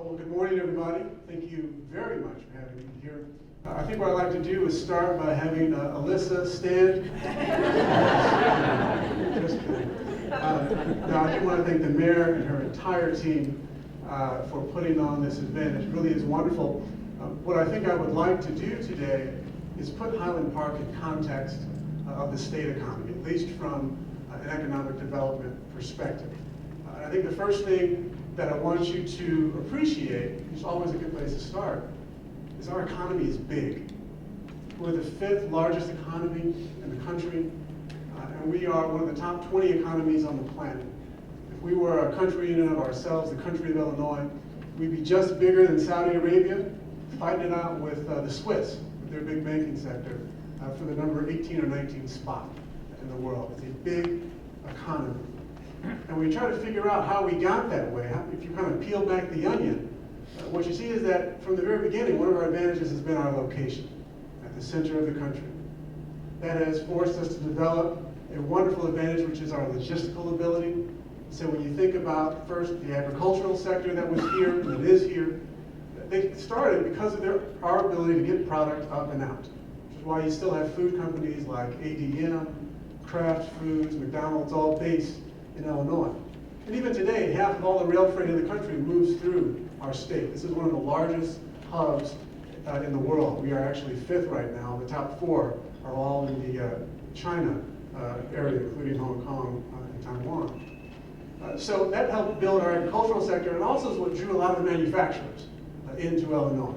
Well, good morning, everybody. Thank you very much for having me here. I think what I'd like to do is start by having Alyssa stand. Just kidding. Now, I do want to thank the mayor and her entire team for putting on this event. It really is wonderful. What I think I would like to do today is put Highland Park in context of the state economy, at least from an economic development perspective. I think the first thing that I want you to appreciate, which is always a good place to start, is our economy is big. We're the 5th largest economy in the country, and we are one of the top 20 economies on the planet. If we were a country in and of ourselves, the country of Illinois, we'd be just bigger than Saudi Arabia, fighting it out with the Swiss, with their big banking sector, for the number 18 or 19 spot in the world. It's a big economy. And we try to figure out how we got that way. If you kind of peel back the onion, what you see is that from the very beginning, one of our advantages has been our location at the center of the country. That has forced us to develop a wonderful advantage, which is our logistical ability. So when you think about first the agricultural sector that was here, and it is here, they started because of our ability to get product up and out, which is why you still have food companies like ADM, Kraft Foods, McDonald's, all based in Illinois. And even today, half of all the rail freight in the country moves through our state. This is one of the largest hubs in the world. We are actually 5th right now. The top 4 are all in the China area, including Hong Kong and Taiwan. So that helped build our agricultural sector, and also is what drew a lot of the manufacturers into Illinois.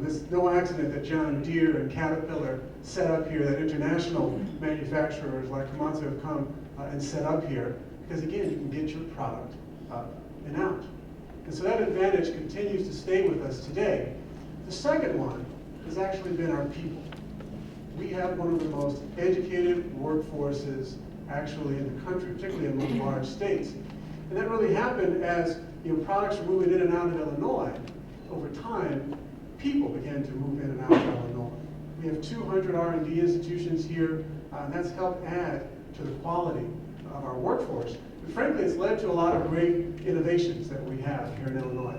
It's no accident that John Deere and Caterpillar set up here, that international manufacturers like Komatsu have come and set up here, because again, you can get your product up and out. And so that advantage continues to stay with us today. The second one has actually been our people. We have one of the most educated workforces actually in the country, particularly among large states. And that really happened as products were moving in and out of Illinois. Over time, people began to move in and out of Illinois. We have 200 R&D institutions here, and that's helped add to the quality of our workforce. And frankly, it's led to a lot of great innovations that we have here in Illinois.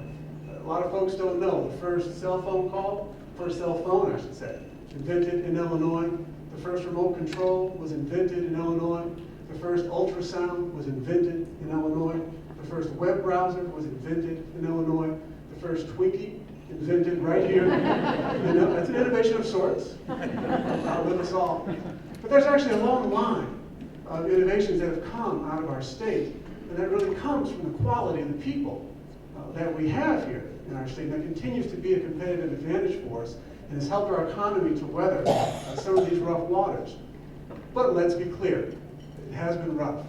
A lot of folks don't know the first cell phone, I should say, invented in Illinois. The first remote control was invented in Illinois. The first ultrasound was invented in Illinois. The first web browser was invented in Illinois. The first Twinkie invented right here. It's an innovation of sorts with us all. But there's actually a long line of innovations that have come out of our state, and that really comes from the quality of the people that we have here in our state. And that continues to be a competitive advantage for us, and has helped our economy to weather some of these rough waters. But let's be clear, it has been rough.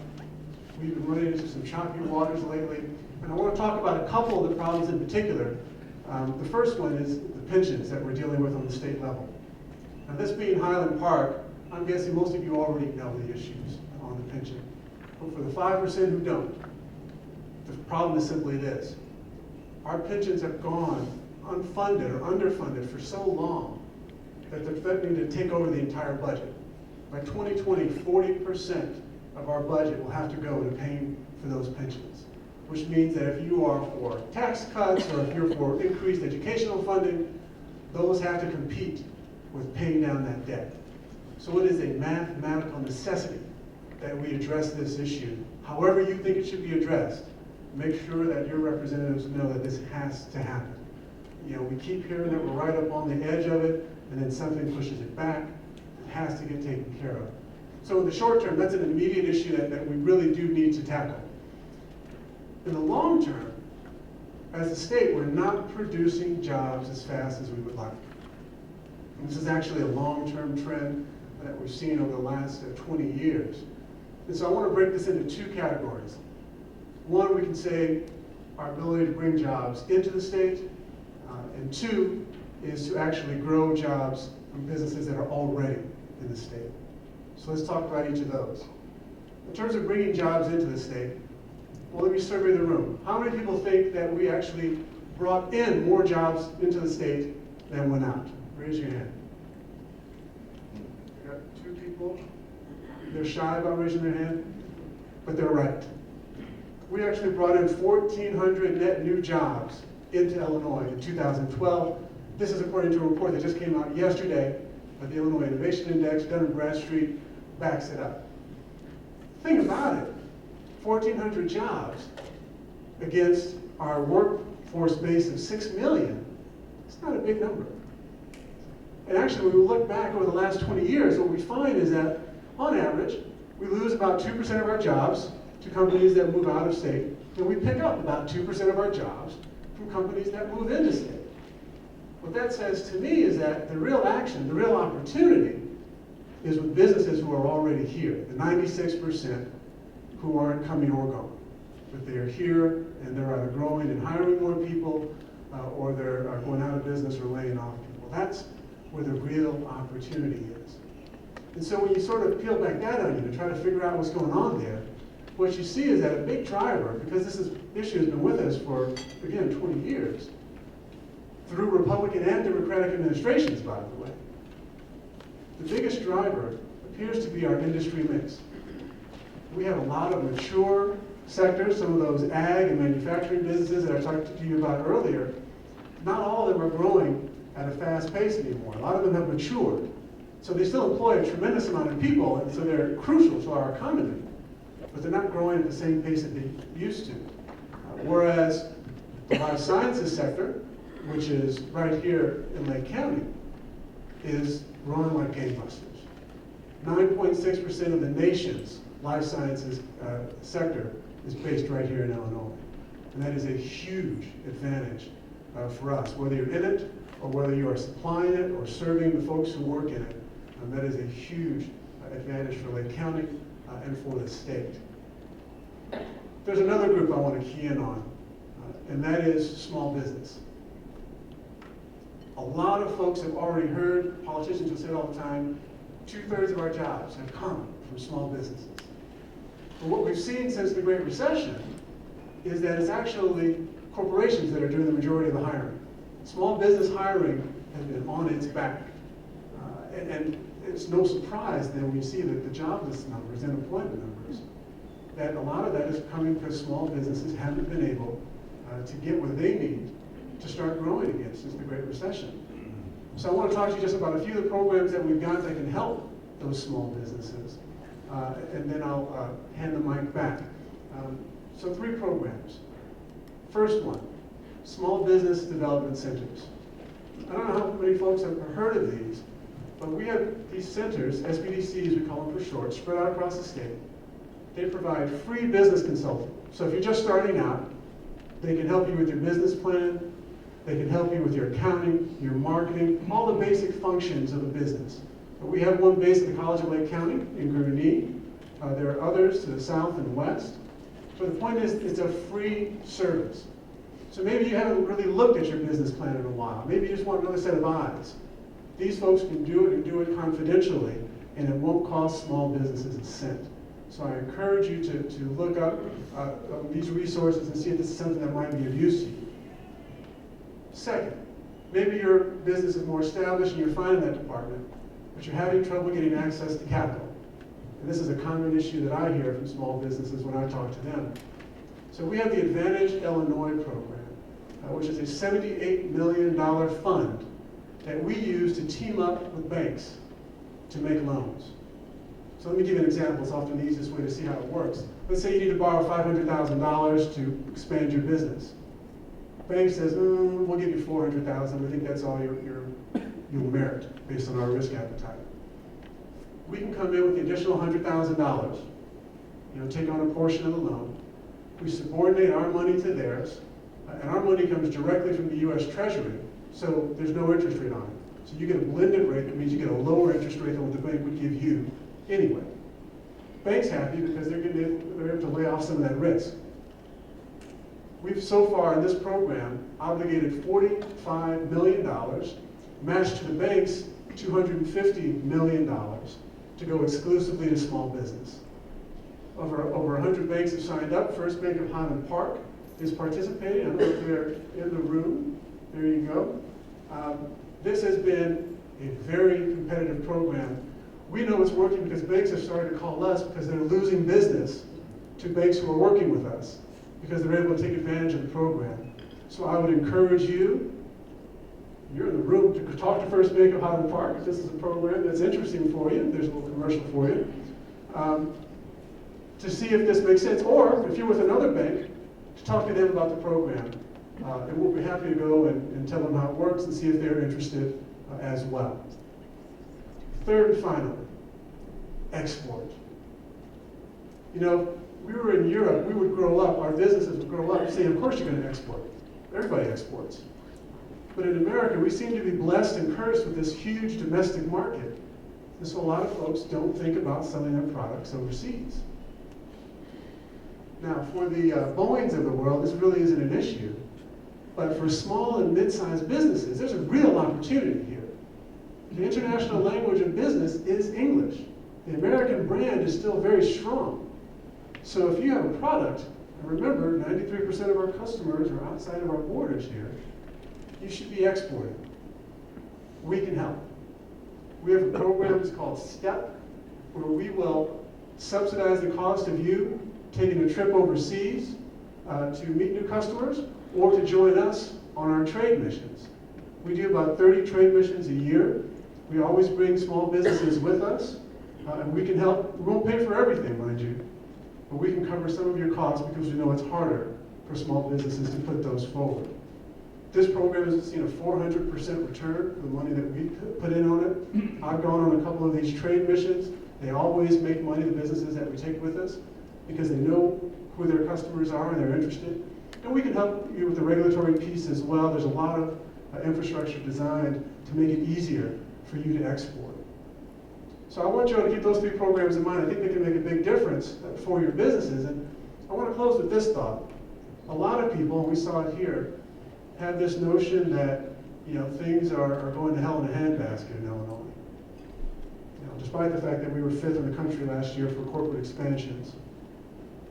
We've been running into some choppy waters lately, and I want to talk about a couple of the problems in particular. The first one is the pensions that we're dealing with on the state level. Now, this being Highland Park, I'm guessing most of you already know the issues on the pension. But for the 5% who don't, the problem is simply this. Our pensions have gone unfunded or underfunded for so long that they're threatening to take over the entire budget. By 2020, 40% of our budget will have to go to paying for those pensions, which means that if you are for tax cuts or if you're for increased educational funding, those have to compete with paying down that debt. So it is a mathematical necessity that we address this issue. However you think it should be addressed, make sure that your representatives know that this has to happen. We keep hearing that we're right up on the edge of it, and then something pushes it back. It has to get taken care of. So in the short term, that's an immediate issue that we really do need to tackle. In the long term, as a state, we're not producing jobs as fast as we would like. And this is actually a long-term trend that we've seen over the last 20 years. And so I want to break this into 2 categories. One, we can say our ability to bring jobs into the state, and 2 is to actually grow jobs from businesses that are already in the state. So let's talk about each of those. In terms of bringing jobs into the state, well, let me survey the room. How many people think that we actually brought in more jobs into the state than went out? Raise your hand. I got 2 people. They're shy about raising their hand, but they're right. We actually brought in 1,400 net new jobs into Illinois in 2012. This is according to a report that just came out yesterday. The Illinois Innovation Index, Dun & Bradstreet, backs it up. Think about it, 1,400 jobs against our workforce base of 6 million. It's not a big number. And actually, when we look back over the last 20 years, what we find is that, on average, we lose about 2% of our jobs to companies that move out of state, and we pick up about 2% of our jobs from companies that move into state. What that says to me is that the real action, the real opportunity, is with businesses who are already here, the 96% who aren't coming or going. But they are here, and they're either growing and hiring more people, or they're going out of business or laying off people. That's where the real opportunity is. And so when you sort of peel back that onion and try to figure out what's going on there, what you see is that a big driver, because this issue has been with us for, again, 20 years, through Republican and Democratic administrations, by the way, the biggest driver appears to be our industry mix. We have a lot of mature sectors, some of those ag and manufacturing businesses that I talked to you about earlier. Not all of them are growing at a fast pace anymore. A lot of them have matured. So they still employ a tremendous amount of people, and so they're crucial to our economy. But they're not growing at the same pace that they used to. Whereas the life sciences sector, which is right here in Lake County, is growing like gangbusters. 9.6% of the nation's life sciences sector is based right here in Illinois. And that is a huge advantage for us, whether you're in it or whether you are supplying it or serving the folks who work in it. That is a huge advantage for Lake County and for the state. There's another group I want to key in on, and that is small business. A lot of folks have already heard, politicians will say it all the time, 2/3 of our jobs have come from small businesses. But what we've seen since the Great Recession is that it's actually corporations that are doing the majority of the hiring. Small business hiring has been on its back. And it's no surprise then when you see that the jobless numbers and employment numbers, that a lot of that is coming because small businesses haven't been able to get what they need to start growing again since the Great Recession. So I want to talk to you just about a few of the programs that we've got that can help those small businesses. And then I'll hand the mic back. So 3 programs. First one, Small Business Development Centers. I don't know how many folks have heard of these, but we have these centers, SBDCs we call them for short, spread out across the state. They provide free business consulting. So if you're just starting out, they can help you with your business plan, they can help you with your accounting, your marketing, all the basic functions of a business. But we have one based at the College of Lake County in Gurnee. There are others to the south and west. But the point is, it's a free service. So maybe you haven't really looked at your business plan in a while. Maybe you just want another set of eyes. These folks can do it and do it confidentially, and it won't cost small businesses a cent. So I encourage you to look up these resources and see if this is something that might be of use to you. Second, maybe your business is more established and you're fine in that department, but you're having trouble getting access to capital. And this is a common issue that I hear from small businesses when I talk to them. So we have the Advantage Illinois program, which is a $78 million fund that we use to team up with banks to make loans. So let me give you an example. It's often the easiest way to see how it works. Let's say you need to borrow $500,000 to expand your business. Bank says, we'll give you $400,000. We think that's all you'll merit based on our risk appetite. We can come in with the additional $100,000, take on a portion of the loan. We subordinate our money to theirs, and our money comes directly from the U.S. Treasury, so there's no interest rate on it. So you get a blended rate. That means you get a lower interest rate than what the bank would give you anyway. Bank's happy because they're able to lay off some of that risk. We've so far in this program obligated $45 million, matched to the bank's $250 million to go exclusively to small business. Over 100 banks have signed up. First Bank of Highland Park is participating. I don't know if they're in the room. There you go. This has been a very competitive program. We know it's working because banks are starting to call us because they're losing business to banks who are working with us because they're able to take advantage of the program. So I would encourage you, you're in the room, to talk to First Bank of Highland Park if this is a program that's interesting for you. There's a little commercial for you. To see if this makes sense, or if you're with another bank, to talk to them about the program. And we'll be happy to go and tell them how it works and see if they're interested as well. Third and finally, export. You know, we were in Europe, we would grow up, our businesses would grow up saying, of course you're going to export. Everybody exports. But in America, we seem to be blessed and cursed with this huge domestic market. And so a lot of folks don't think about selling their products overseas. Now, for the Boeings of the world, this really isn't an issue. But for small and mid-sized businesses, there's a real opportunity here. The international language of business is English. The American brand is still very strong. So if you have a product, and remember, 93% of our customers are outside of our borders here, you should be exporting. We can help. We have a program called STEP, where we will subsidize the cost of you taking a trip overseas to meet new customers or to join us on our trade missions. We do about 30 trade missions a year. We always bring small businesses with us, and we can help. We won't pay for everything, mind you, but we can cover some of your costs because we know it's harder for small businesses to put those forward. This program has seen a 400% return for the money that we put in on it. I've gone on a couple of these trade missions. They always make money, the businesses that we take with us, because they know who their customers are and they're interested. And we can help you with the regulatory piece as well. There's a lot of infrastructure designed to make it easier for you to export. So I want you all to keep those three programs in mind. I think they can make a big difference for your businesses. And I want to close with this thought. A lot of people, and we saw it here, have this notion that things are going to hell in a handbasket in Illinois. Despite the fact that we were 5th in the country last year for corporate expansions.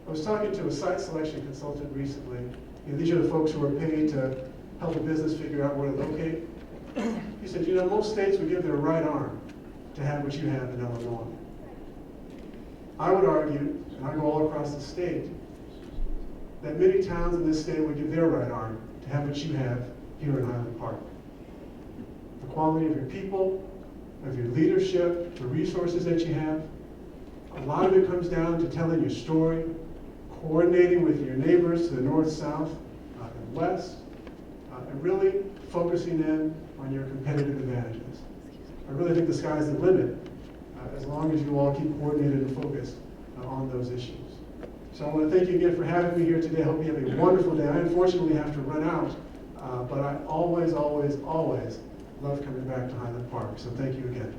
I was talking to a site selection consultant recently. These are the folks who are paid to help a business figure out where to locate. He said, most states would give their right arm to have what you have in Illinois. I would argue, and I go all across the state, that many towns in this state would give their right arm to have what you have here in Highland Park. The quality of your people, of your leadership, the resources that you have. A lot of it comes down to telling your story, coordinating with your neighbors to the north, south, and west, and really focusing in on your competitive advantages. I really think the sky's the limit as long as you all keep coordinated and focused on those issues. So I want to thank you again for having me here today. I hope you have a wonderful day. I unfortunately have to run out, but I always, always, always love coming back to Highland Park. So thank you again.